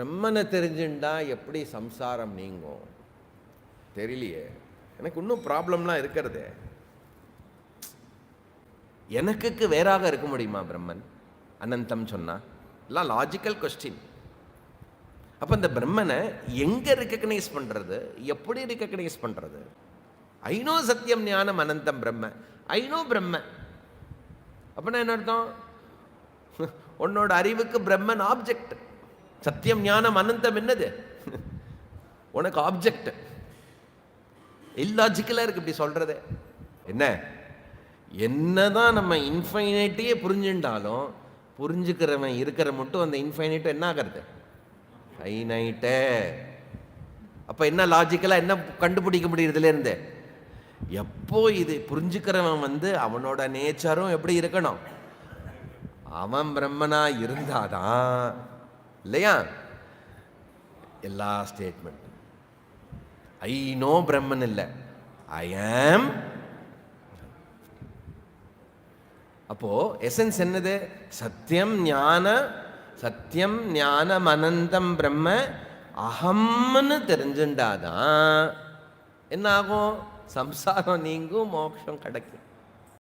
பிரம்மனை தெரிஞ்சுண்டா எப்படி சம்சாரம் நீங்கும் தெரியலையே. எனக்கு இன்னும் ப்ராப்ளம்லாம் இருக்கிறதே. எனக்கு வேறாக இருக்க முடியுமா பிரம்மன்? அனந்தம் சொன்னா எல்லாம் லாஜிக்கல் கொஸ்டின். அப்போ இந்த பிரம்மனை எங்கே ரெக்கக்னைஸ் பண்ணுறது, எப்படி ரெக்கக்னைஸ் பண்ணுறது? ஐநோ சத்தியம் ஞானம் அனந்தம் பிரம்ம, ஐநோ பிரம்ம. அப்படின்னா என்ன அர்த்தம்? உன்னோட அறிவுக்கு பிரம்மன் ஆப்ஜெக்ட், சத்தியம் ஞானம் அனந்தம் என்னது? உனக்கு ஆப்ஜெக்ட். இல்லாஜிக்கலாக இருக்கு இப்படி சொல்றது. என்ன என்னதான் நம்ம இன்ஃபைனைட்டையே புரிஞ்சுட்டாலும் புரிஞ்சுக்கிறவன் இருக்கிற மட்டும் அந்த இன்ஃபைனைட்டும் என்ன ஆகிறது? ஃபைனைட்டு. அப்போ என்ன லாஜிக்கலாக என்ன கண்டுபிடிக்க முடியுறதுலேருந்து? எப்போ இது புரிஞ்சுக்கிறவன் அவனோட நேச்சரும் எப்படி இருக்கணும்? அவன் பிரம்மனா இருந்தாதான் இல்லையா எல்லா ஸ்டேட்மெண்ட். ஐ நோ பிரம்மன் இல்லை, ஐ ஆம். அப்போ எசன்ஸ் என்னது? சத்தியம் ஞான, சத்தியம் ஞானம் அனந்தம் பிரம்ம அகம்னு தெரிஞ்சுண்டாதான் என்ன ஆகும்? சம்சாரம் நீங்கும், மோட்சம் கிடைக்கும்.